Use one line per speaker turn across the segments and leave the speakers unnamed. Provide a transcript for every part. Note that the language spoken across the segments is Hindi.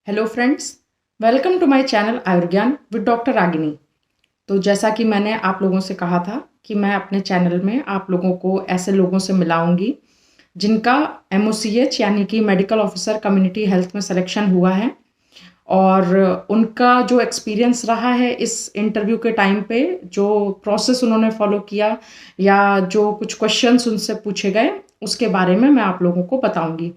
Hello friends, welcome to my channel Ayurgyan with doctor Ragini. तो जैसा कि मैंने आप लोगों से कहा था कि मैं अपने चैनल में आप लोगों को ऐसे लोगों से मिलाऊंगी जिनका एमओसीएच यानी कि मेडिकल ऑफिसर कम्युनिटी हेल्थ में सिलेक्शन हुआ है और उनका जो एक्सपीरियंस रहा है इस इंटरव्यू के टाइम पे, जो प्रोसेस उन्होंने फॉलो किया या जो कुछ क्वेश्चंस उनसे पूछे गए, उसके बारे में मैं आप लोगों को बताऊंगी।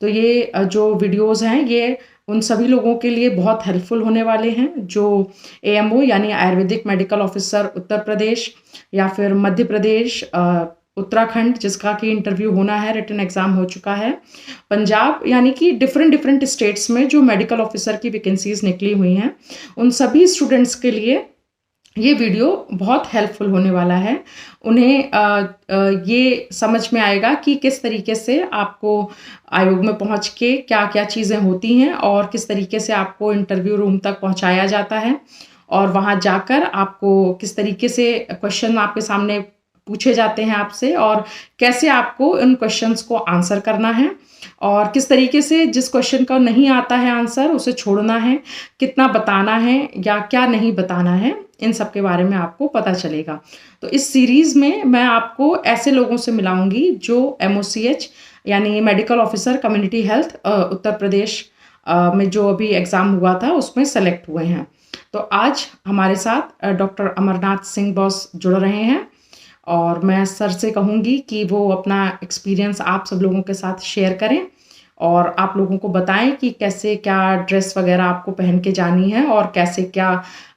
तो ये जो वीडियोस हैं ये उन सभी लोगों के लिए बहुत हेल्पफुल होने वाले हैं जो एएमओ यानी आयुर्वेदिक मेडिकल ऑफिसर उत्तर प्रदेश या फिर मध्य प्रदेश, उत्तराखंड जिसका कि इंटरव्यू होना है, रिटन एग्जाम हो चुका है, पंजाब यानी कि डिफरेंट डिफरेंट स्टेट्स में जो मेडिकल ऑफिसर की वैकेंसीज निकली हुई हैं, उन सभी स्टूडेंट्स के लिए ये वीडियो बहुत हेल्पफुल होने वाला है। उन्हें ये समझ में आएगा कि किस तरीके से आपको आयोग में पहुंच के क्या क्या चीज़ें होती हैं और किस तरीके से आपको इंटरव्यू रूम तक पहुंचाया जाता है और वहां जाकर आपको किस तरीके से क्वेश्चन आपके सामने पूछे जाते हैं आपसे और कैसे आपको इन क्वेश्चंस को आंसर करना है और किस तरीके से जिस क्वेश्चन का नहीं आता है आंसर उसे छोड़ना है, कितना बताना है या क्या नहीं बताना है, इन सब के बारे में आपको पता चलेगा। तो इस सीरीज़ में मैं आपको ऐसे लोगों से मिलाऊंगी जो एमओसीएच यानी medical officer community health Uttar Pradesh में जो अभी एग्ज़ाम हुआ था उसमें सेलेक्ट हुए हैं। तो आज हमारे साथ डॉक्टर अमरनाथ सिंह बॉस जुड़ रहे हैं और मैं सर से कहूँगी कि वो अपना एक्सपीरियंस आप सब लोगों के साथ शेयर करें और आप लोगों को बताएं कि कैसे क्या ड्रेस वगैरह आपको पहन के जानी है और कैसे क्या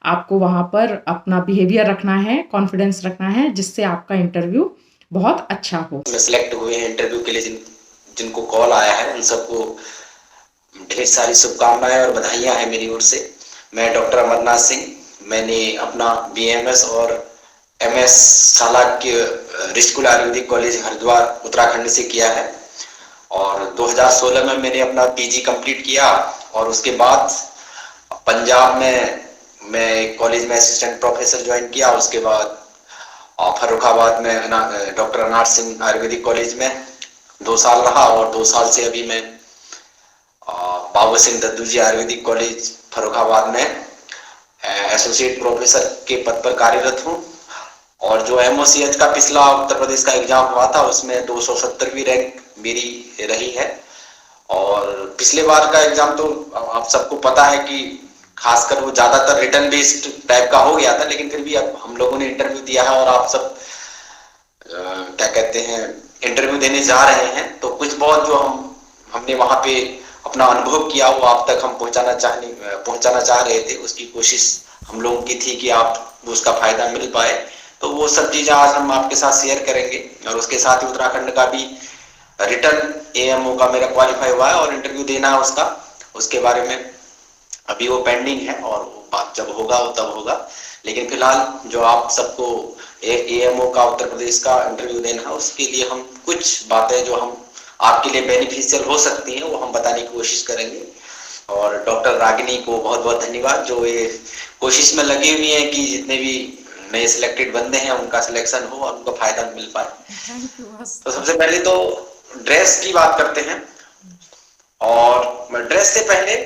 आपको वहाँ पर अपना बिहेवियर रखना है, कॉन्फिडेंस रखना है, जिससे आपका इंटरव्यू बहुत अच्छा हो।
सिलेक्ट हुए हैं इंटरव्यू के लिए जिनको कॉल आया है उन सबको ढेर सारी शुभकामनाएं और बधाइयां हैं मेरी ओर से। मैं डॉक्टर अमरनाथ सिंह, मैंने अपना बीएमएस और एमएस साला के ऋषिकुल आयुर्वेदिक कॉलेज हरिद्वार उत्तराखंड से किया है और 2016 में मैंने अपना पीजी कंप्लीट किया और उसके बाद पंजाब में मैं कॉलेज में असिस्टेंट प्रोफेसर ज्वाइन किया। उसके बाद फर्रुखाबाद में डॉक्टर अनाथ सिंह आयुर्वेदिक कॉलेज में 2 साल रहा और 2 साल से अभी मैं बाबा सिंह दद्दू जी आयुर्वेदिक कॉलेज फर्रुखाबाद में एसोसिएट प्रोफेसर के पद पर कार्यरत हूँ। और जो एमओसीएच का पिछला उत्तर प्रदेश का एग्जाम हुआ था उसमें 270वीं रैंक मेरी रही है। और पिछले बार का एग्जाम तो आप सबको पता है कि खासकर वो ज्यादातर रिटर्न बेस्ड टाइप का हो गया था, लेकिन फिर भी अब हम लोगों ने इंटरव्यू दिया है और आप सब क्या कहते हैं इंटरव्यू देने जा रहे हैं। तो कुछ बहुत जो हमने वहां पे अपना अनुभव किया वो आप तक हम पहुंचाना चाह रहे थे, उसकी कोशिश हम लोगों की थी कि आप उसका फायदा मिल पाए। तो वो सब चीजें आज हम आपके साथ शेयर करेंगे और उसके साथ ही उत्तराखंड का भी रिटर्न एएमओ का मेरा क्वालिफाई हुआ है और इंटरव्यू देना है उसका, उसके बारे में अभी वो पेंडिंग है और वो बात जब होगा वो तब होगा। लेकिन फिलहाल जो आप सबको एएमओ का उत्तर प्रदेश का इंटरव्यू देना है उसके लिए हम कुछ बातें जो हम आपके लिए बेनिफिशियल हो सकती हैं वो हम बताने की कोशिश करेंगे। और डॉक्टर रागिनी को बहुत बहुत धन्यवाद जो ये कोशिश में लगी हुई है कि जितने भी नए सिलेक्टेड बंदे हैं उनका सिलेक्शन हो और उनको फायदा मिल पाए। तो सबसे पहले तो ड्रेस की बात करते हैं और ड्रेस से पहले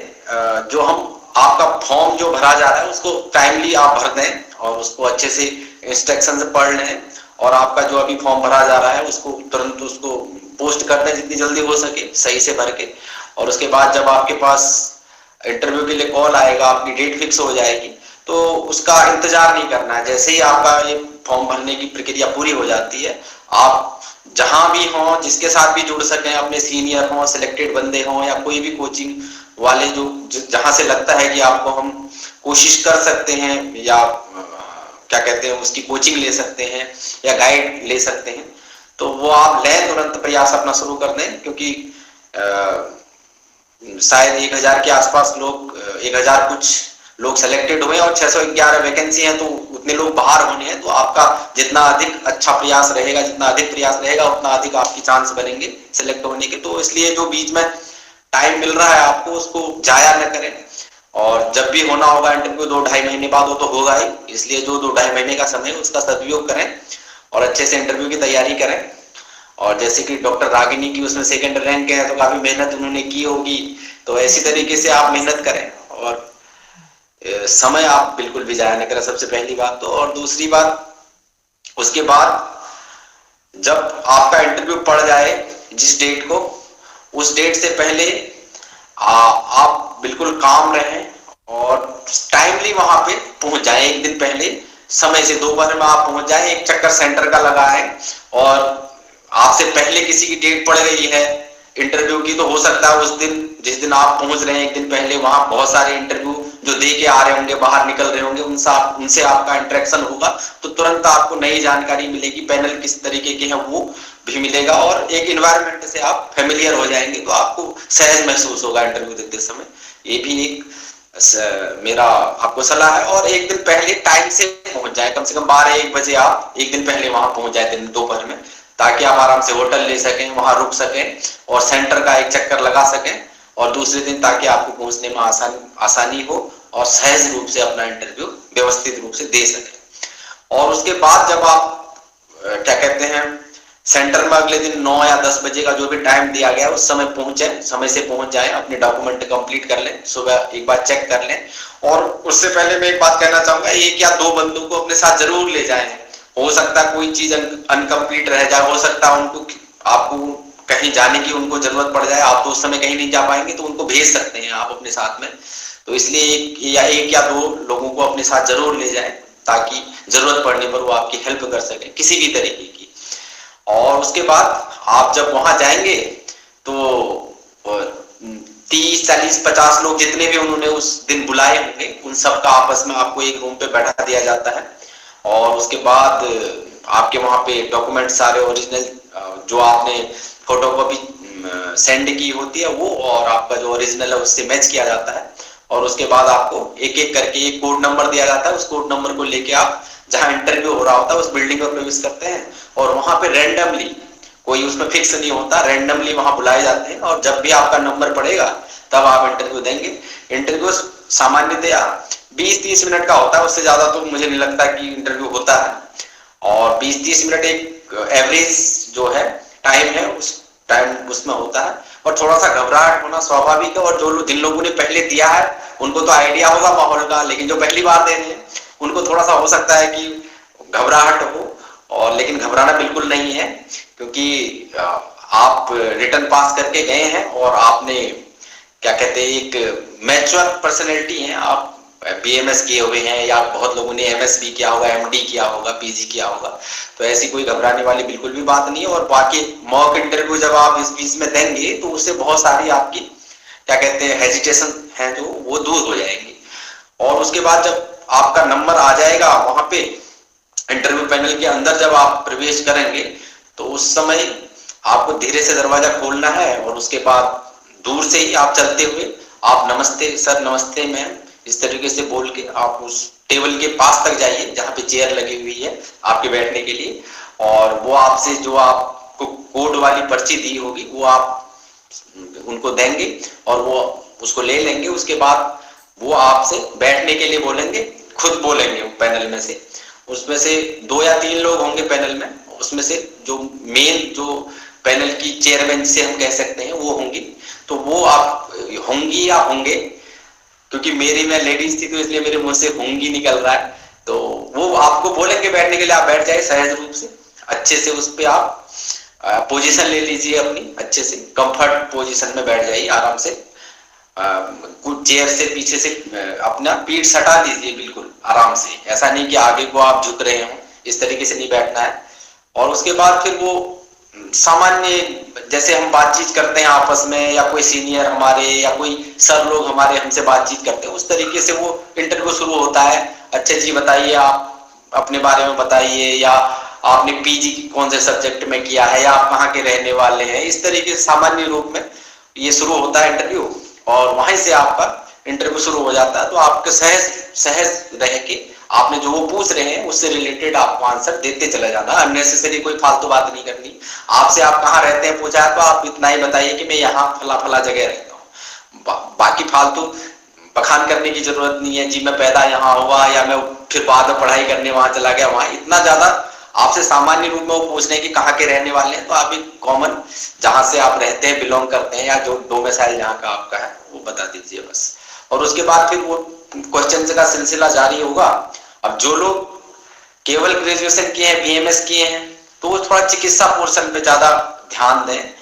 जो हम आपका फॉर्म जो भरा जा रहा है उसको टाइमली आप भर दें और उसको अच्छे से इंस्ट्रक्शन से पढ़ लें और आपका जो अभी फॉर्म भरा जा रहा है उसको तुरंत उसको पोस्ट कर दें जितनी जल्दी हो सके सही से भर के। और उसके बाद जब आपके पास इंटरव्यू के लिए कॉल आएगा, आपकी डेट फिक्स हो जाएगी, तो उसका इंतजार नहीं करना है। जैसे ही आपका ये फॉर्म भरने की प्रक्रिया पूरी हो जाती है, आप जहां भी हों, जिसके साथ भी जुड़ सकें, अपने सीनियर हों, सिलेक्टेड बंदे हों या कोई भी कोचिंग वाले जो जहां से लगता है कि आपको हम कोशिश कर सकते हैं या क्या कहते हैं उसकी कोचिंग ले सकते हैं या गाइड ले सकते हैं, तो वो आप लें, तुरंत प्रयास अपना शुरू कर दें। क्योंकि शायद 1000 के आसपास लोग 1000 कुछ लोग सेलेक्टेड हुए और 611 वैकेंसी है, तो उतने लोग बाहर होने हैं। तो आपका जितना अधिक अच्छा प्रयास रहेगा, जितना अधिक प्रयास रहेगा उतना अधिक आपकी चांस बनेंगे सिलेक्ट होने के। तो इसलिए जो बीच में टाइम मिल रहा है आपको उसको जाया न करें और जब भी होना होगा इंटरव्यू 2-2.5 महीने बाद वो तो होगा ही, इसलिए जो 2-2.5 महीने का समय है उसका सदुपयोग करें और अच्छे से इंटरव्यू की तैयारी करें। और जैसे कि डॉक्टर रागिनी की उसमें सेकंड रैंक है तो काफी मेहनत उन्होंने की होगी, तो ऐसी तरीके से आप मेहनत करें और समय आप बिल्कुल भी जाया न करें, सबसे पहली बात तो। और दूसरी बात, उसके बाद जब आपका इंटरव्यू पड़ जाए जिस डेट को, उस डेट से पहले आप बिल्कुल काम रहें और टाइमली वहां पे पहुंच जाए। एक दिन पहले समय से दोपहर में आप पहुंच जाए, एक चक्कर सेंटर का लगाएं। और आपसे पहले किसी की डेट पड़ गई है इंटरव्यू की, तो हो सकता है उस दिन जिस दिन आप पहुंच रहे हैं एक दिन पहले, वहां बहुत सारे इंटरव्यू जो दे के आ रहे होंगे, बाहर निकल रहे होंगे, उनसे आपका इंटरेक्शन होगा, तो तुरंत आपको नई जानकारी मिलेगी, पैनल किस तरीके के हैं वो भी मिलेगा, और एक इन्वायरमेंट से आप फेमिलियर हो जाएंगे, तो आपको सहज महसूस होगा इंटरव्यू देते समय। ये भी एक मेरा आपको सलाह है। और एक दिन पहले टाइम से पहुंच जाए, कम से कम 12-1 बजे आप एक दिन पहले वहां पहुंच जाए दिन दोपहर में, ताकि आप आराम से होटल ले सकें, वहां रुक सकें और सेंटर का एक चक्कर लगा सकें, और दूसरे दिन ताकि आपको पहुंचने में आसानी हो और सहज रूप से अपना इंटरव्यू व्यवस्थित रूप से दे सकें। और उसके बाद जब आप क्या कहते हैं सेंटर में अगले दिन 9 या 10 बजे का जो भी टाइम दिया गया उस समय पहुंचे, समय से पहुंच जाएं, अपने डॉक्यूमेंट कंप्लीट कर लें, सुबह एक बार चेक कर लें। और उससे पहले मैं एक बात कहना चाहूंगा, एक या दो बंदों को अपने साथ जरूर ले जाएं। हो सकता है कोई चीज अनकंप्लीट रह जाए, हो सकता है उनको आपको कहीं जाने की उनको जरूरत पड़ जाए, आप तो उस समय कहीं नहीं जा पाएंगे, तो उनको भेज सकते हैं आप अपने साथ में। तो इसलिए एक या दो लोगों को अपने साथ जरूर ले जाएं, ताकि जरूरत पड़ने पर वो आपकी हेल्प कर सके किसी भी तरीके की। और उसके बाद आप जब वहां जाएंगे तो 30-40-50 लोग जितने भी उन्होंने उस दिन बुलाए होंगे, उन सब का आपस में आपको एक रूम पे बैठा दिया जाता है। और उसके बाद आपके वहां पे डॉक्यूमेंट सारे ओरिजिनल जो आपने फोटोकॉपी सेंड की होती है वो, और आपका जो ओरिजिनल है उससे मैच किया जाता है। और उसके बाद आपको एक एक करके एक कोड नंबर दिया जाता है, उस कोड नंबर को लेके आप जहां इंटरव्यू हो रहा होता है उस बिल्डिंग में प्रवेश करते हैं। और वहां पे रैंडमली, कोई उसमें फिक्स नहीं होता, रैंडमली वहां बुलाए जाते हैं, और जब भी आपका नंबर पड़ेगा तब आप इंटरव्यू देंगे। इंटरव्यू सामान्यतया 20-30 मिनट का होता है, उससे ज्यादा तो मुझे नहीं लगता कि इंटरव्यू होता है। और 20-30 मिनट एक एवरेज जो है टाइम है, उस टाइम उसमें होता है। और थोड़ा सा घबराहट होना स्वाभाविक है, और जिन लोगों ने पहले दिया है उनको तो आइडिया होगा माहौल का, लेकिन जो पहली बार दे रहे हैं उनको थोड़ा सा हो सकता है कि घबराहट हो। और लेकिन घबराना बिल्कुल नहीं है, क्योंकि आप रिटर्न पास करके गए हैं और आपने क्या कहते हैं एक मैच्योर पर्सनैलिटी है, आप बीएमएस किए हुए हैं, या बहुत लोगों ने एमएस भी किया होगा, एमडी किया होगा, पीजी किया होगा, तो ऐसी कोई घबराने वाली बिल्कुल भी बात नहीं है। और बाकी मॉक इंटरव्यू जब आप इस बीच में देंगे तो उससे बहुत सारी आपकी क्या कहते हैं हेजिटेशन है जो वो दूर हो जाएंगी। और उसके बाद जब आपका नंबर आ जाएगा वहां पे इंटरव्यू पैनल के अंदर, जब आप प्रवेश करेंगे तो उस समय आपको धीरे से दरवाजा खोलना है, और उसके बाद दूर से ही आप चलते हुए आप नमस्ते सर, नमस्ते मैम, इस तरीके से बोल के आप उस टेबल के पास तक जाइए जहां पे चेयर लगी हुई है आपके बैठने के लिए। और वो आपसे जो आपको कोड वाली पर्ची दी होगी वो आप उनको देंगे, और वो उसको ले लेंगे। उसके बाद वो आपसे बैठने के लिए बोलेंगे, खुद बोलेंगे पैनल में से। उसमें से 2 या 3 लोग होंगे पैनल में, उसमें से जो मेन जो पैनल की चेयरमैन से हम कह सकते हैं वो होंगी, तो वो आप होंगी या होंगे, क्योंकि मेरी में लेडीज थी तो इसलिए मेरे मुंह से होंगी निकल रहा है, तो वो आपको बोलेंगे बैठने के लिए, आप बैठ जाए सहज रूप से, अच्छे से उस पर आप पोजीशन ले लीजिए अपनी, अच्छे से कंफर्ट पोजीशन में बैठ जाइए आराम से। कुछ चेयर से पीछे से अपना पीठ सटा दीजिए बिल्कुल आराम से, ऐसा नहीं कि आगे को आप झुक रहे हो, इस तरीके से नहीं बैठना है। और उसके बाद फिर वो सामान्य जैसे हम बातचीत करते हैं आपस में, या कोई सीनियर हमारे या कोई सर लोग हमारे हमसे बातचीत करते हैं, उस तरीके से वो इंटरव्यू शुरू होता है। अच्छा जी बताइए, आप अपने बारे में बताइए, या आपने पीजी कौन से सब्जेक्ट में किया है, या आप कहाँ के रहने वाले हैं, इस तरीके से सामान्य रूप में ये शुरू होता है इंटरव्यू। और वहीं से आपका इंटरव्यू शुरू हो जाता है। तो आपके सहज रह के आपने जो वो पूछ रहे हैं उससे रिलेटेड आपको आंसर देते चले जाना, अननेसेसरी कोई फालतू बात नहीं करनी। आपसे आप कहाँ रहते हैं पूछा है तो आप इतना ही बताइए कि मैं यहाँ फला फला जगह रहता हूँ। बाकी फालतू बखान करने की जरूरत नहीं है, जी मैं पैदा यहाँ हुआ, या मैं फिर बाद में पढ़ाई करने वहां चला गया, वहां इतना ज्यादा आपसे सामान्य रूप में वो पूछ रहे हैं कि कहाँ के रहने वाले हैं, तो आप एक कॉमन जहां से आप रहते हैं, बिलोंग करते हैं, या जो डोमिसाइल जहाँ का आपका है वो बता दीजिए बस। और उसके बाद फिर वो क्वेश्चन का सिलसिला जारी होगा। अब जो लोग केवल ग्रेजुएशन किए हैं, बीएमएस किए हैं, तो वो थोड़ा चिकित्सा पोर्शन पे ज्यादा ध्यान दें,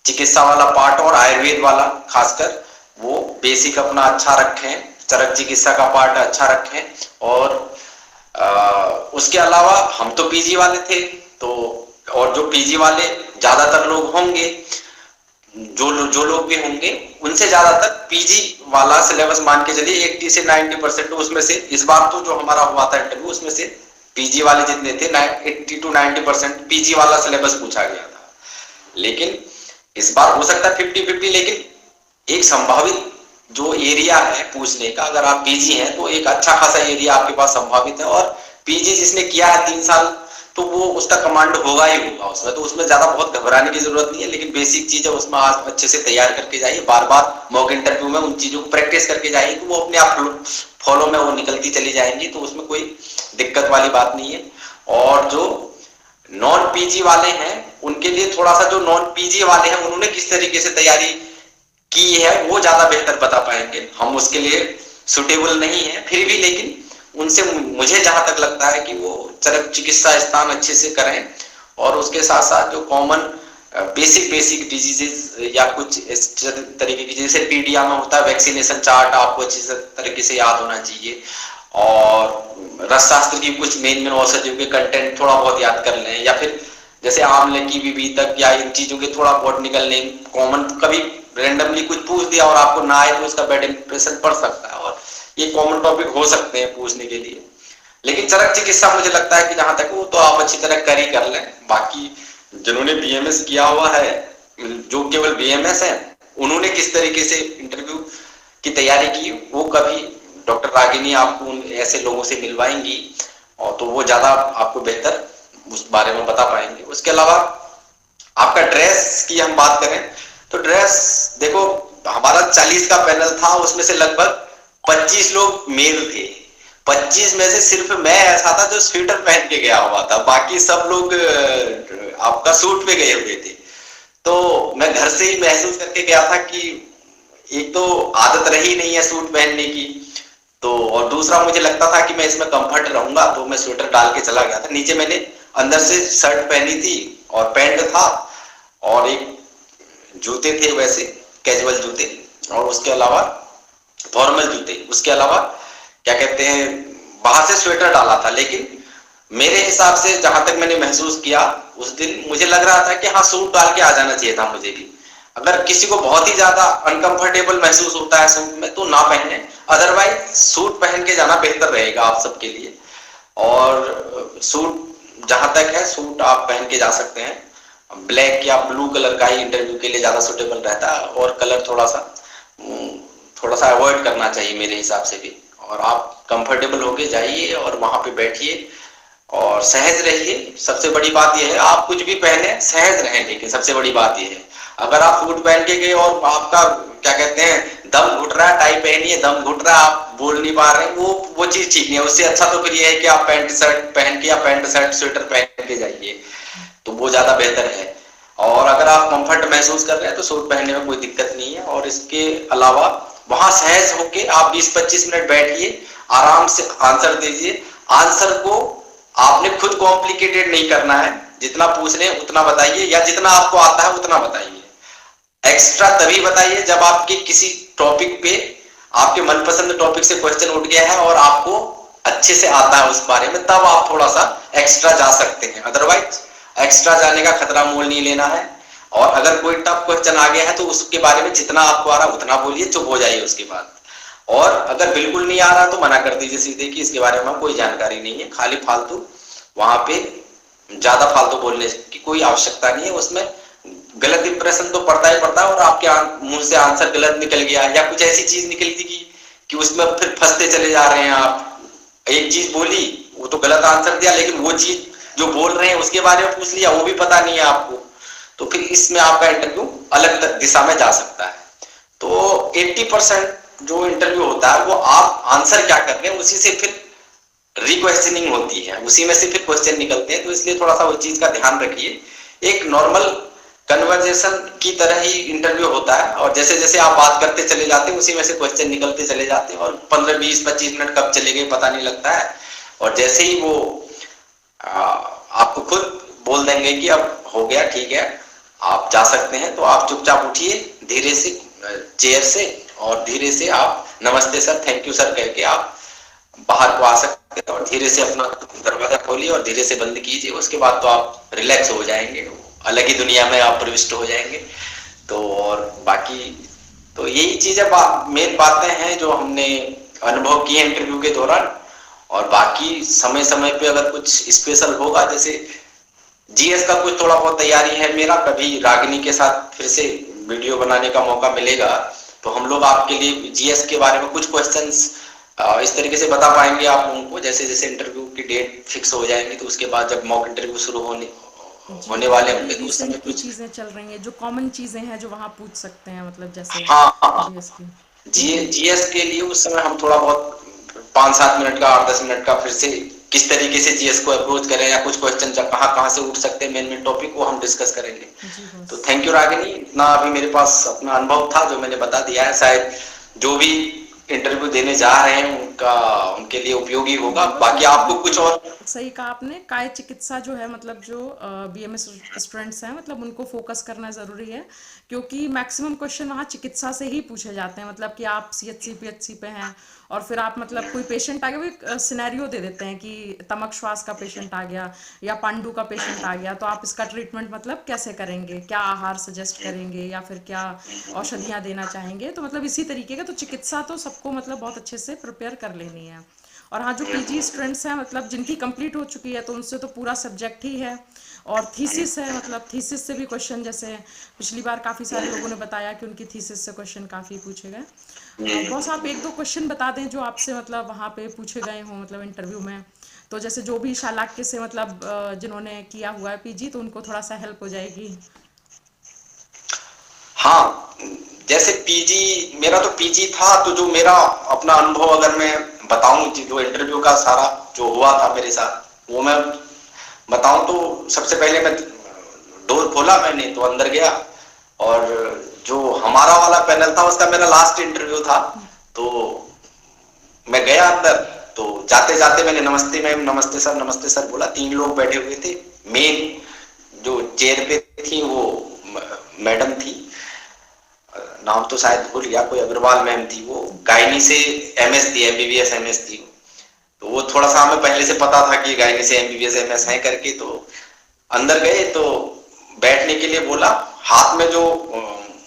चिकित्सा वाला पार्ट और आयुर्वेद वाला खासकर वो बेसिक अपना अच्छा रखें, चरक चिकित्सा का पार्ट अच्छा रखें। और उसके अलावा हम तो पीजी वाले थे, तो और जो पीजी वाले ज्यादातर लोग होंगे, जो लोग भी होंगे, उनसे ज्यादातर पीजी वाला सिलेबस मान के चलिए 80 से 90% उसमें से, इस बार तो जो हमारा हुआ था इंटरव्यू उसमें से पीजी वाले जितने थे 80 to 90% पीजी वाला सिलेबस पूछा गया था। लेकिन इस बार हो सकता है 50-50, लेकिन एक संभावित जो एरिया है पूछने का, अगर आप पीजी हैं तो एक अच्छा खासा एरिया आपके पास संभावित है। और पीजी जिसने किया है 3 साल, तो वो उसका कमांड होगा ही होगा उसमें, तो उसमें ज्यादा बहुत घबराने की जरूरत नहीं है। लेकिन बेसिक चीज है उसमें आज अच्छे से तैयार करके जाइए, बार बार मॉक इंटरव्यू में उन चीजों को प्रैक्टिस करके जाइए, तो वो अपने आप फॉलो में वो निकलती चली जाएंगी, तो उसमें कोई दिक्कत वाली बात नहीं है। और जो नॉन पीजी वाले हैं उनके लिए थोड़ा सा, जो नॉन पीजी वाले हैं उन्होंने किस तरीके से तैयारी की है वो ज्यादा बेहतर बता पाएंगे, हम उसके लिए सुटेबल नहीं है फिर भी। लेकिन उनसे मुझे जहां तक लगता है कि वो चरक चिकित्सा स्थान अच्छे से करें, और उसके साथ साथ जो कॉमन बेसिक बेसिक डिजीजेस या कुछ इस तरीके की, जैसे पीडिया में होता है वैक्सीनेशन चार्ट, आपको अच्छी तरीके से याद होना चाहिए। और रसशास्त्र की कुछ मेन औषधियों के कंटेंट थोड़ा बहुत याद कर लें, या फिर जैसे आमले की विविधक या इन चीजों के थोड़ा बॉटनिकल नेम कॉमन, कभी रैंडमली कुछ पूछ दिया और आपको ना आए तो उसका बैड इंप्रेशन पड़ सकता है, और ये कॉमन टॉपिक हो सकते हैं पूछने के लिए। लेकिन चरक चिकित्सा मुझे लगता है कि जहां तक वो तो आप अच्छी तरह कर ही कर लें। बाकी जिन्होंने बीएमएस किया हुआ है, जो केवल बीएमएस है, उन्होंने किस तरीके से इंटरव्यू की तैयारी की वो कभी डॉक्टर रागिनी आपको ऐसे लोगों से मिलवाएंगी, और तो वो ज्यादा आपको बेहतर उस बारे में बता पाएंगे। उसके अलावा आपका ड्रेस की हम बात करें तो ड्रेस देखो, हमारा 40 का पैनल था, उसमें से लगभग 25 लोग मेल थे। 25 में से सिर्फ मैं ऐसा था जो स्वेटर पहन के गया हुआ था, बाकी सब लोग आपका सूट पे गए हुए थे। तो मैं घर से ही महसूस करके गया था कि एक तो आदत रही नहीं है सूट पहनने की, तो और दूसरा मुझे लगता था कि मैं इसमें कंफर्ट रहूंगा, तो मैं स्वेटर डाल के चला गया था। नीचे मैंने अंदर से शर्ट पहनी थी और पैंट था, और एक जूते थे वैसे कैजुअल जूते, और उसके अलावा फॉर्मल जूते। उसके अलावा क्या कहते हैं, बाहर से स्वेटर डाला था। लेकिन मेरे हिसाब से जहां तक मैंने महसूस किया उस दिन, मुझे लग रहा था कि हाँ सूट डाल के आ जाना चाहिए था मुझे भी। अगर किसी को बहुत ही ज्यादा अनकंफर्टेबल महसूस होता है सूट में तो ना पहने, अदरवाइज सूट पहन के जाना बेहतर रहेगा आप सबके लिए। और सूट जहां तक है, सूट आप पहन के जा सकते हैं, ब्लैक या ब्लू कलर का ही इंटरव्यू के लिए ज्यादा सुटेबल रहता है, और कलर थोड़ा सा अवॉइड करना चाहिए मेरे हिसाब से भी। और आप कंफर्टेबल होके जाइए और वहां पे बैठिए और सहज रहिए। सबसे बड़ी बात यह है, आप कुछ भी पहने सहज रहें, लेकिन सबसे बड़ी बात यह है, अगर आप सूट पहन के गए और आपका क्या कहते हैं दम घुट रहा है, टाई पहनिए, दम घुट रहा है, आप बोल नहीं पा रहे, वो चीज ठीक नहीं है। उससे अच्छा तो फिर ये है कि आप पैंट शर्ट पहन के या पैंट शर्ट स्वेटर पहन के जाइए, तो वो ज्यादा बेहतर है। और अगर आप कंफर्ट महसूस कर रहे हैं तो सूट पहनने में कोई दिक्कत नहीं है। और इसके अलावा वहां सहज होके आप 20-25 मिनट बैठिए, आराम से आंसर दीजिए। आंसर को आपने खुद कॉम्प्लिकेटेड नहीं करना है, जितना पूछ रहे हैं उतना बताइए, या जितना आपको आता है उतना बताइए। एक्स्ट्रा तभी बताइए जब आपके किसी टॉपिक पे, आपके मनपसंद टॉपिक से क्वेश्चन उठ गया है और आपको अच्छे से आता है उस बारे में, तब आप थोड़ा सा एक्स्ट्रा जा सकते हैं। अदरवाइज एक्स्ट्रा जाने का खतरा मोल नहीं लेना है। और अगर कोई टफ क्वेश्चन आ गया है तो उसके बारे में जितना आपको आ रहा है उतना बोलिए, चुप हो जाइए उसके बाद। और अगर बिल्कुल नहीं आ रहा तो मना कर दीजिए सीधे कि इसके बारे में कोई जानकारी नहीं है, खाली फालतू वहां पे ज्यादा फालतू बोलने की कोई आवश्यकता नहीं है। उसमें गलत इंप्रेशन तो पड़ता ही पड़ता है, और आपके मुंह से आंसर गलत निकल गया या कुछ ऐसी चीज निकल थी कि उसमें फिर फंसते चले जा रहे हैं आप। एक चीज बोली वो तो गलत आंसर दिया, लेकिन वो चीज जो बोल रहे हैं उसके बारे में पूछ लिया, वो भी पता नहीं है आपको, तो फिर इसमें आपका इंटरव्यू अलग दिशा में जा सकता है। तो 80% जो इंटरव्यू होता है वो आप आंसर क्या कर रहे हैं उसी से फिर रिक्वेश्चनिंग होती है, उसी में से फिर क्वेश्चन निकलते हैं, तो इसलिए थोड़ा सा उस चीज का ध्यान रखिए। एक नॉर्मल कन्वर्जेशन की तरह ही इंटरव्यू होता है, और जैसे जैसे आप बात करते चले जाते हैं उसी में से क्वेश्चन निकलते चले जाते हैं, और 15-20-25 मिनट कब चले गए पता नहीं लगता है। और जैसे ही वो आपको खुद बोल देंगे कि अब हो गया, ठीक है आप जा सकते हैं, तो आप चुपचाप उठिए धीरे से चेयर से, और धीरे से आप नमस्ते सर, थैंक यू सर कह के आप बाहर को आ सकते हैं, और धीरे से अपना दरवाजा खोलिए और धीरे से बंद कीजिए। उसके बाद तो आप रिलैक्स हो जाएंगे, अलग ही दुनिया में आप प्रविष्ट हो जाएंगे। तो और बाकी तो यही चीजें मेन बातें हैं जो हमने अनुभव की है इंटरव्यू के दौरान। और बाकी समय समय पे अगर कुछ स्पेशल होगा, जैसे जीएस का कुछ थोड़ा बहुत तैयारी है मेरा, कभी रागिनी के साथ फिर से वीडियो बनाने का मौका मिलेगा तो हम लोग आपके लिए जीएस के बारे में कुछ क्वेश्चंस इस तरीके से बता पाएंगे आप लोगों को। जैसे जैसे इंटरव्यू की डेट फिक्स हो जाएंगी तो उसके बाद जब मॉक इंटरव्यू शुरू
जी,
होने
जो
वाले
अभी
होंगे तो उस समय
रिसेंट की
कुछ।
चीज़ें चल रही हैं, जो कॉमन चीज़ें हैं जो वहाँ पूछ सकते हैं, मतलब जैसे
हाँ हाँ,
जीएस की।
जीएस के लिए उस समय हम थोड़ा बहुत 5-7 मिनट का, 8-10 मिनट का फिर से किस तरीके से जीएस को अप्रोच करें, या कुछ क्वेश्चन कहाँ कहाँ से उठ सकते हैं, मेन मेन टॉपिक वो हम डिस्कस करेंगे।
जी
तो
बॉस।
थैंक यू रागिनी, इतना अभी मेरे पास अपना अनुभव था जो मैंने बता दिया है, शायद जो भी इंटरव्यू देने जा रहे हैं उनका उनके लिए उपयोगी होगा।
जी बस,
बाकी
मतलब
आपको कुछ
बिल्कुल
और।
सही कहा आपने। काय चिकित्सा जो है, मतलब जो बीएमएस स्टूडेंट्स हैं, मतलब उनको फोकस करना ज़रूरी है, क्योंकि मैक्सिमम क्वेश्चन वहाँ चिकित्सा से ही पूछे जाते हैं। मतलब कि आप सीएचसी पीएचसी पे हैं और फिर आप, मतलब कोई पेशेंट आ गया, वो एक सिनेरियो दे देते हैं कि तमक श्वास का पेशेंट आ गया या पांडु का पेशेंट आ गया, तो आप इसका ट्रीटमेंट मतलब कैसे करेंगे, क्या आहार सजेस्ट करेंगे या फिर क्या औषधियाँ देना चाहेंगे। तो मतलब इसी तरीके का, तो चिकित्सा तो सबको मतलब बहुत अच्छे से प्रिपेयर कर लेनी है। और हाँ, जो पीजी स्टूडेंट्स हैं, मतलब जिनकी कंप्लीट हो चुकी है, तो उनसे तो पूरा सब्जेक्ट ही है। और थीसिस है, मतलब थीसिस से भी क्वेश्चन, जैसे पिछली बार काफ़ी सारे लोगों ने बताया कि उनकी थीसिस से क्वेश्चन काफ़ी पूछे गए। बॉस, आप एक दो क्वेश्चन बता दें जो आपसे मतलब वहाँ पे पूछे गए हों, मतलब इंटरव्यू में। तो जैसे जो भी शालाक्य से, मतलब जिन्होंने किया हुआ है पीजी, तो उनको थोड़ा सा हेल्प हो जाएगी।
हाँ, जैसे पीजी, मेरा तो पीजी था, तो जो मेरा अपना अनुभव अगर मैं बताऊं, जो इंटरव्यू का सारा जो हुआ था मेरे साथ वो मैं बताऊं, तो सबसे पहले मैं डोर खोला मैंने तो अंदर गया, और जो हमारा वाला पैनल था उसका मेरा लास्ट इंटरव्यू था। तो मैं गया अंदर, तो जाते जाते मैंने नमस्ते मैम, नमस्ते सर बोला। 3 लोग बैठे हुए थे, मेन जो चेयर पे थी वो मैडम थी, नाम तो शायद भूल गया, कोई अग्रवाल मैम थी, वो गायनी से एमएस थी, एमबीबीएस एमएस थी। तो वो थोड़ा सा हमें पहले से पता था कि गायनी से एमबीबीएस एमएस है करके। तो अंदर गए तो बैठने के लिए बोला, हाथ में जो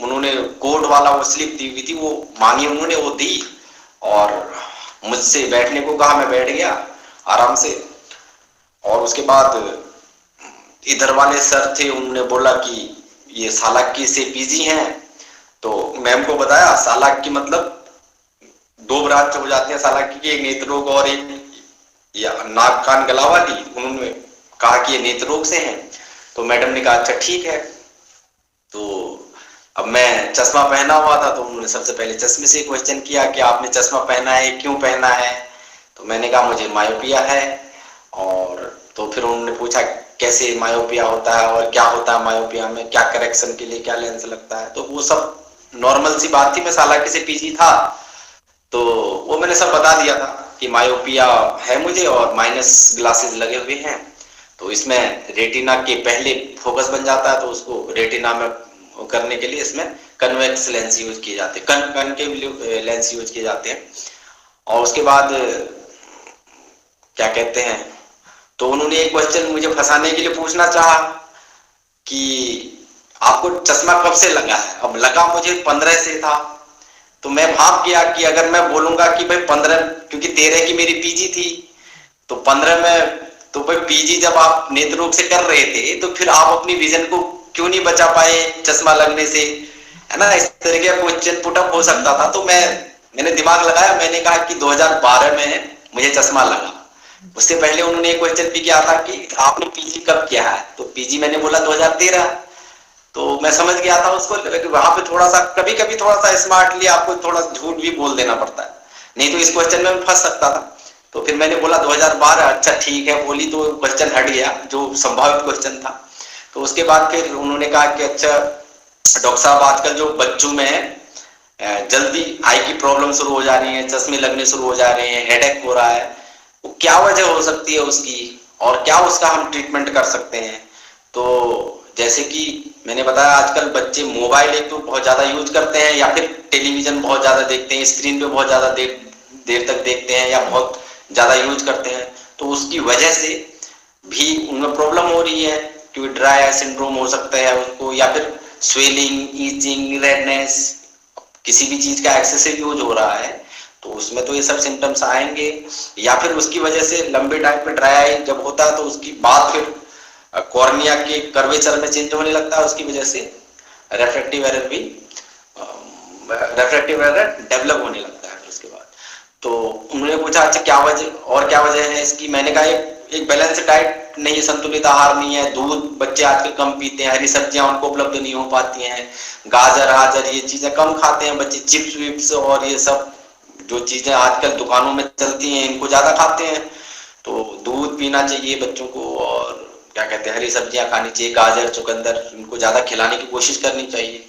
उन्होंने कोड वाला वो स्लिप दी हुई थी वो मांगी उन्होंने, वो दी, और मुझसे बैठने को कहा, मैं बैठ गया आराम से। और उसके बाद इधर वाले सर थे, उन्होंने बोला कि ये सालाकी से पीजी हैं। तो मैम को बताया सालाकी मतलब 2 ब्रांच हो जाती है सालाकी की, एक नेत्र रोग और एक या नाक कान गला वाली। उन्होंने कहा कि ये नेत्र रोग से हैं। तो मैडम ने कहा अच्छा ठीक है। तो अब मैं चश्मा पहना हुआ था, तो उन्होंने सबसे पहले चश्मे से क्वेश्चन किया कि आपने चश्मा पहना है, क्यों पहना है। तो मैंने कहा मुझे मायोपिया है। और तो फिर उन्होंने पूछा कैसे मायोपिया होता है और क्या होता है मायोपिया में, क्या करेक्शन के लिए क्या लेंस लगता है। तो वो सब नॉर्मल सी बात थी, मैं सालाकी से पीजी था, तो वो मैंने सब बता दिया था कि मायोपिया है मुझे और माइनस ग्लासेस लगे हुए हैं। तो इसमें रेटिना के पहले फोकस बन जाता है, तो उसको रेटिना में करने के लिए इसमें कन्वेक्स लेंस यूज किए जाते हैं, कनकेव लेंस यूज किए जाते हैं। और उसके बाद क्या कहते हैं, तो उन्होंने एक क्वेश्चन मुझे फंसाने के लिए पूछना चाहा कि आपको चश्मा कब से लगा है। अब लगा मुझे 15 से था, तो मैं भाप गया कि अगर मैं बोलूंगा कि भाई 15, क्योंकि 13 की मेरी पीजी थी, तो 15 में, तो भाई पीजी जब आप नेत्र रोग से कर रहे थे तो फिर आप अपनी विजन को क्यों नहीं बचा पाए चश्मा लगने से, है ना। इस तरीके का क्वेश्चन पुटअप हो
जी
सकता था। तो मैंने दिमाग लगाया, मैंने कहा कि 2012 में मुझे चश्मा लगा। उससे पहले उन्होंने एक क्वेश्चन भी किया था कि आपने पीजी कब किया है, तो पीजी मैंने बोला 2013। तो मैं समझ गया था उसको, लेकिन वहां पे थोड़ा सा कभी कभी थोड़ा सा स्मार्टली आपको थोड़ा झूठ भी बोल देना पड़ता है, नहीं तो इस क्वेश्चन में फंस सकता था। तो फिर मैंने बोला 2012, अच्छा ठीक है बोली, तो क्वेश्चन हट गया जो संभावित क्वेश्चन था। तो उसके बाद फिर उन्होंने कहा कि अच्छा डॉक्टर साहब, आजकल जो बच्चों में जल्दी आई की प्रॉब्लम शुरू हो जा रही है, चश्मे लगने शुरू हो जा रहे हैं, हेडेक हो रहा है, वो क्या वजह हो सकती है उसकी, और क्या उसका हम ट्रीटमेंट कर सकते हैं। तो जैसे कि मैंने बताया, आजकल बच्चे मोबाइल एक तो बहुत ज्यादा यूज करते हैं, या फिर टेलीविजन बहुत ज्यादा देखते हैं, स्क्रीन पे बहुत ज्यादा देर देर तक देखते हैं, या बहुत ज्यादा यूज करते हैं। तो उसकी वजह से भी उनमें प्रॉब्लम हो रही है, क्योंकि ड्राई आई सिंड्रोम हो सकता है उनको, या फिर स्वेलिंग, ईचिंग, रेडनेस, किसी भी चीज का एक्सेसिव यूज हो रहा है तो उसमें तो ये सब सिम्टम्स आएंगे। या फिर उसकी वजह से लंबे टाइम पे ड्राई आई जब होता है तो उसकी बाद फिर कॉर्निया के कर्वेचर में चेंज होने लगता है, उसकी वजह से रेफ्रेक्टिव एरर भी रेफ्रेक्टिव एरर डेवलप होने लगता है फिर उसके बाद। तो उन्होंने पूछा अच्छा क्या वजह, और क्या वजह है इसकी। मैंने कहा एक बैलेंस डाइट नहीं है, संतुलित आहार नहीं है, दूध बच्चे आजकल कम पीते हैं, हरी सब्जियां उनको उपलब्ध नहीं हो पाती हैं, गाजर हाजर ये चीजें कम खाते हैं बच्चे, चिप्स विप्स और ये सब जो चीजें आजकल दुकानों में चलती हैं इनको ज्यादा खाते हैं। तो दूध पीना चाहिए बच्चों को, और क्या कहते हैं, हरी सब्जियां खानी चाहिए, गाजर चुकंदर इनको ज्यादा खिलाने की कोशिश करनी चाहिए।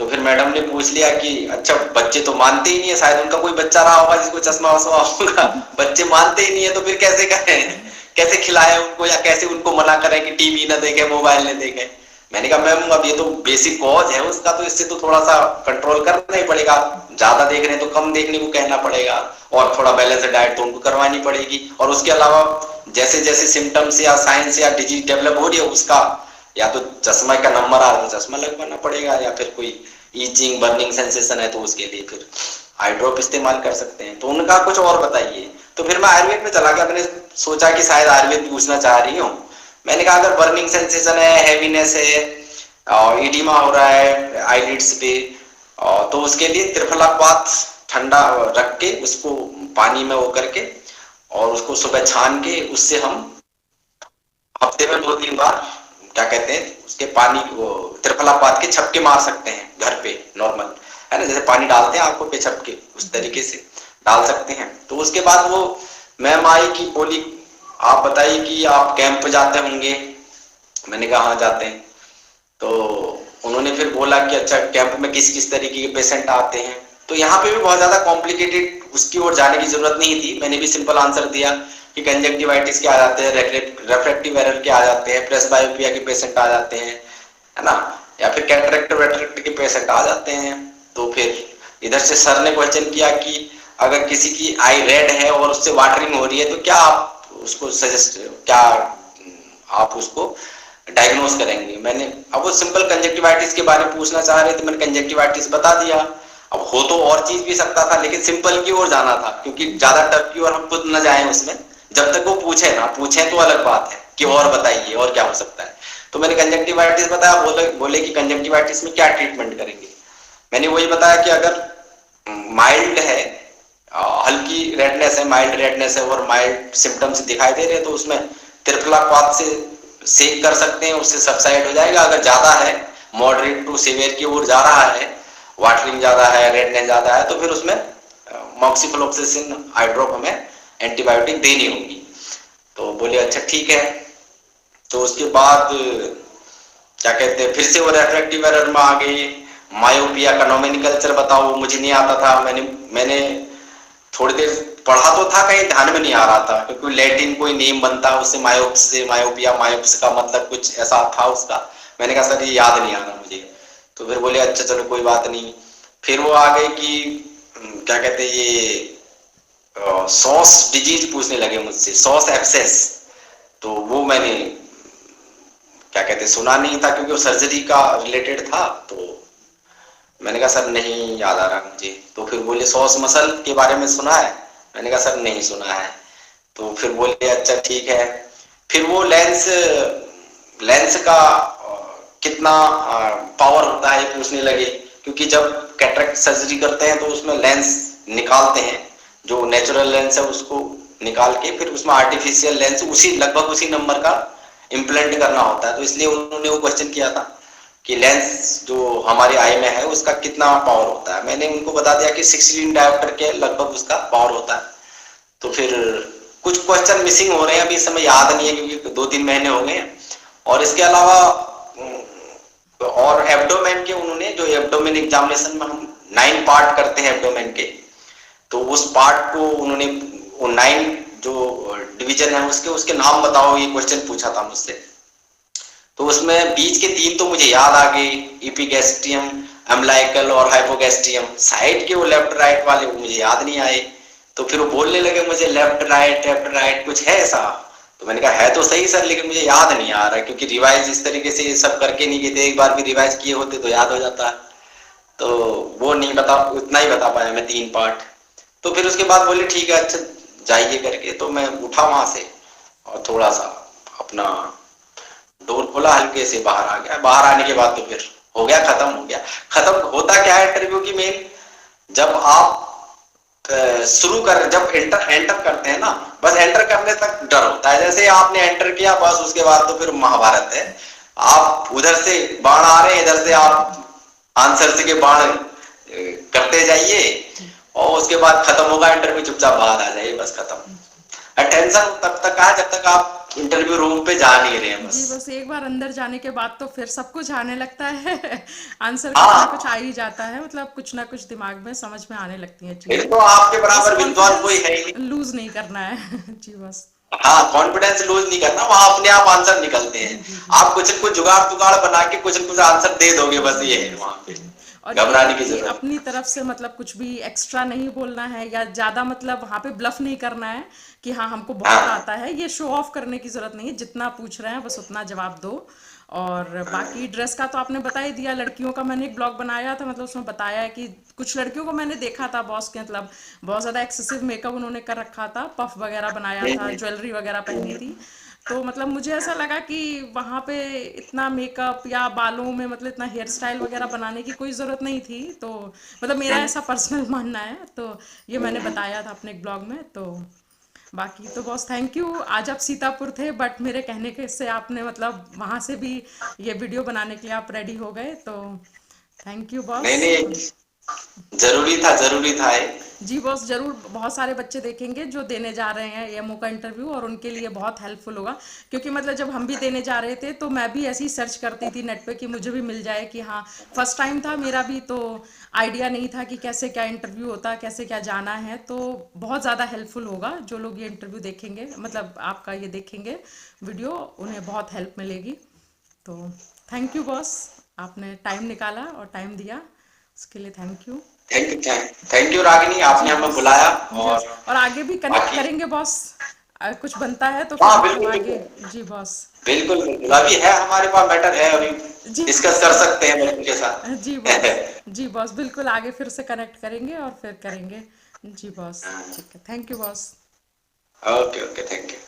तो फिर मैडम ने पूछ लिया कि अच्छा बच्चे तो मानते ही नहीं है, शायद उनका कोई बच्चा रहा होगा जिसको चश्मा वश्मा होगा, बच्चे मानते ही नहीं है तो फिर कैसे करें, कैसे खिलाएं उनको, या कैसे उनको मना करें कि टीवी ना देखें, मोबाइल न देखें। मैंने कहा मैम अब ये तो बेसिक कॉज है उसका, तो इससे तो थोड़ा सा कंट्रोल करना ही पड़ेगा, ज्यादा देख रहे हैं तो कम देखने को कहना पड़ेगा, और थोड़ा बैलेंस डाइट तो उनको करवानी पड़ेगी। और उसके अलावा जैसे जैसे सिम्टम्स या साइंस या डिजीज डेवलप हो रही है उसका, या तो चश्मा का नंबर आ रहा है तो चश्मा लगवाना पड़ेगा, या फिर कोई ईचिंग बर्निंग सेंसेशन है तो उसके लिए फिर आई ड्रॉप इस्तेमाल कर सकते हैं। तो उनका कुछ और बताइए। तो फिर मैं आयुर्वेद में चला गया, मैंने सोचा कि शायद आयुर्वेद पूछना चाह रही हूँ। मैंने कहा अगर बर्निंग सेंसेशन है, हैवीनेस है, और इडिमा हो रहा है आईलिड्स पे, तो उसके लिए त्रिफला पात ठंडा रख के उसको पानी में वो करके, और उसको सुबह छान के उससे हम हफ्ते में 2-3 बार क्या कहते हैं उसके पानी वो त्रिफला पात के छपके मार सकते हैं घर पे, नॉर्मल है ना, जैसे पानी डालते हैं आंखों पे छपके उस तरीके से डाल सकते हैं। तो उसके बाद वो मैम आई की बोली आप बताइए कि आप कैंप पे जाते होंगे। मैंने कहा हाँ जाते हैं। तो उन्होंने फिर बोला कि अच्छा कैंप में किस किस तरीके के पेशेंट आते हैं। तो यहाँ पे भी बहुत ज्यादा कॉम्प्लिकेटेड उसकी ओर जाने की जरूरत नहीं थी, मैंने भी सिंपल आंसर दिया कि कंजक्टिवाइटिस के आ जाते हैं, रेफ्रेक्टिव एरर के आ जाते हैं, प्रेसबायोपिया के पेशेंट आ जाते हैं, है ना, या फिर कैटरेक्ट वेटरेक्ट के पेशेंट आ जाते हैं। तो फिर इधर से सर ने क्वेश्चन किया कि अगर किसी की आई रेड है और उससे वाटरिंग हो रही है तो क्या आप उसको सजेस्ट, क्या आप उसको डायग्नोस करेंगे। मैंने अब वो सिंपल कंजक्टिवाइटिस के बारे में पूछना चाह रहे थे, मैंने कंजक्टिवाइटिस बता दिया। अब हो तो और चीज भी सकता था लेकिन सिंपल की ओर जाना था, क्योंकि ज्यादा टफ की ओर हम खुद न जाएं उसमें, जब तक वो पूछे ना, पूछे तो अलग बात है कि और बताइए और क्या हो सकता है। तो मैंने कंजक्टिवाइटिस बताया, बोले कि कंजक्टिवाइटिस में क्या ट्रीटमेंट करेंगे। मैंने वही बताया कि अगर माइल्ड है, हल्की रेडनेस है, माइल्ड रेडनेस है और माइल्ड सिम्टम्स दिखाई दे रहे हैं तो उसमें त्रिफला पात से सेक कर सकते हैं, उससे सबसाइड हो जाएगा। अगर ज्यादा है, मॉडरेट टू सीवियर की ओर जा रहा है, वाटरिंग ज्यादा है, रेडनेस ज्यादा है, तो फिर उसमें मॉक्सिफ्लोक्सासिन आई ड्रॉप हमें एंटीबायोटिक देनी होगी। तो बोले अच्छा ठीक है। तो उसके बाद क्या कहते हैं फिर से वो रेफ्रेक्टिव एरर में आ गई, मायोपिया का नोमेनक्लेचर बताओ, मुझे नहीं आता था। मैंने थोड़ी देर पढ़ा तो था, कहीं ध्यान में नहीं आ रहा था, क्योंकि लैटिन कोई नेम बनता है उससे, मायोप्स से मायोपिया, मायोप्स का मतलब कुछ ऐसा था उसका। मैंने कहा सर ये याद नहीं आ रहा मुझे। तो फिर बोले अच्छा चलो कोई बात नहीं। फिर वो आ गए कि क्या कहते हैं ये सॉस डिजीज पूछने लगे मुझसे, सॉस एब्सेस। तो वो मैंने क्या कहते हैं सुना नहीं था, क्योंकि वो सर्जरी का रिलेटेड था। तो मैंने कहा सर नहीं याद आ रहा मुझे। तो फिर बोले सॉस मसल के बारे में सुना है। मैंने कहा सर नहीं सुना है। तो फिर बोले अच्छा ठीक है। फिर वो लेंस लेंस का कितना पावर होता है पूछने लगे, क्योंकि जब कैटरेक्ट सर्जरी करते हैं तो उसमें लेंस निकालते हैं, जो नेचुरल लेंस है उसको निकाल के फिर उसमें आर्टिफिशियल लेंस उसी लगभग उसी नंबर का इम्प्लांट करना होता है। तो इसलिए उन्होंने वो क्वेश्चन किया था कि लेंस जो हमारे आई में है उसका कितना पावर होता है। मैंने उनको बता दिया कि 16 डायोप्टर के लगभग उसका पावर होता है। तो फिर कुछ क्वेश्चन मिसिंग हो रहे हैं, अभी इस समय याद नहीं है क्योंकि 2-3 महीने हो गए हैं। और इसके अलावा और एब्डोमेन के उन्होंने, जो एब्डोमेन एग्जामिनेशन में हम 9 पार्ट करते हैं एब्डोमेन के, तो उस पार्ट को उन्होंने, वो 9 जो डिवीजन है उसके उसके नाम बताओ, ये क्वेश्चन पूछा था मुझसे। तो उसमें बीच के 3 तो मुझे याद आ गए, इपिगैस्ट्रियम, अम्लाइकल और हाइपोगैस्ट्रियम। साइड के वो लेफ्ट राइट वाले वो मुझे याद नहीं आए। तो फिर वो बोलने लगे मुझे लेफ्ट राइट कुछ है ऐसा। तो मैंने कहा है तो सही सर, लेकिन मुझे याद नहीं आ रहा, क्योंकि रिवाइज इस तरीके से सब करके नहीं गए थे। एक बार भी रिवाइज किए होते तो याद हो जाता। तो वो नहीं बता, उतना ही बता पाया मैं 3 पार्ट। तो फिर उसके बाद बोले ठीक है अच्छा जाइए करके। तो मैं उठा वहां से और थोड़ा सा अपना डोर खोला, हल्के से बाहर आ गया। बाहर आने के बाद तो फिर हो गया, खत्म हो गया। खत्म होता क्या है इंटरव्यू की मेन, जब आप शुरू कर, जब एंटर एंटर करते हैं ना, बस एंटर करने तक डर होता है। जैसे आपने एंटर किया बस उसके बाद तो फिर महाभारत है। आप उधर से बाण आ रहे हैं, इधर से आप आंसर से के बाण करते जाइए, और उसके बाद खत्म होगा इंटरव्यू, चुपचाप बाहर आ जाइए, बस खत्म। टेंशन तब तक है जब तक आप इंटरव्यू रूम पे जा नहीं रहे हैं बस।
जी, बस एक बार अंदर जाने के बाद तो फिर सब कुछ आने लगता है। आंसर कुछ ना कुछ आ
हाँ,
ही जाता है, मतलब कुछ ना कुछ दिमाग में समझ में आने लगती हैं
फिर
चीजें।
तो आपके
बस
बराबर विद्वान कोई
कॉन्फिडेंस
है ही नहीं।
लूज नहीं करना है। जी बस।
हाँ, कॉन्फिडेंस लूज नहीं करना, वहां अपने आप आंसर निकलते हैं।
जी जी।
आप कुछ न कुछ जुगाड़ तुगाड़ बना के कुछ न कुछ आंसर दे दोगे, बस
जी
ये
जी
है वहां पे।
जी। और ये है
घबराने की
कि
जरूरत
अपनी तरफ से मतलब कुछ भी एक्स्ट्रा नहीं बोलना है, या ज्यादा मतलब वहां पे ब्लफ नहीं करना है कि हाँ हमको
नहीं।
बहुत
हाँ
आता है। ये शो ऑफ करने की जरूरत नहीं है, जितना पूछ रहे हैं बस उतना जवाब दो। और बाकी ड्रेस का तो आपने बता ही दिया। लड़कियों का मैंने एक ब्लॉग बनाया था, मतलब उसमें बताया है कि कुछ लड़कियों को मैंने देखा था बॉस के, मतलब बहुत ज्यादा एक्सेसिव मेकअप उन्होंने कर रखा था, पफ वगैरह बनाया था,
हम्म,
ज्वेलरी वगैरह पहनी थी। तो मतलब मुझे ऐसा लगा कि वहां पे इतना मेकअप या बालों में मतलब इतना हेयर स्टाइल वगैरह बनाने की कोई जरूरत नहीं थी। तो मतलब मेरा ऐसा पर्सनल मानना है, तो ये मैंने बताया था अपने एक ब्लॉग में। तो बाकी तो बॉस थैंक यू। आज आप सीतापुर थे बट मेरे कहने के से आपने मतलब वहां से भी ये वीडियो बनाने के लिए आप रेडी हो गए, तो थैंक यू
नहीं
बॉस।
नहीं, जरूरी था ये।
जी बॉस जरूर। बहुत सारे बच्चे देखेंगे जो देने जा रहे हैं एमओ का इंटरव्यू, और उनके लिए बहुत हेल्पफुल होगा। क्योंकि मतलब जब हम भी देने जा रहे थे तो मैं भी ऐसी सर्च करती थी नेट पे कि मुझे भी मिल जाए कि हाँ, फर्स्ट टाइम था मेरा भी, तो आइडिया नहीं था कि कैसे क्या इंटरव्यू होता है, कैसे क्या जाना है। तो बहुत ज़्यादा हेल्पफुल होगा जो लोग ये इंटरव्यू देखेंगे, मतलब आपका ये देखेंगे वीडियो, उन्हें बहुत हेल्प मिलेगी। तो थैंक यू बॉस, आपने टाइम निकाला और टाइम दिया, उसके लिए thank you.
Thank you Ragini,
ji
आपने हमें
बॉस।
बुलाया।
यस,
और
और आगे भी कनेक्ट
बाकी,
करेंगे बॉस। कुछ बनता है तो फिर
हाँ
मतलब
बिल्कुल
आगे।
बिल्कुल,
जी बॉस।
बिल्कुल बिल्कुल, अभी है हमारे पास मैटर है, अभी
जी
डिस्कस
बॉस।
कर सकते हैं बच्चों के
जी बॉस।
साथ।
जी बॉस बिल्कुल, आगे फिर से कनेक्ट करेंगे और फिर करेंगे। जी बॉस। ठीक है, thank you boss.
Okay okay, thank you.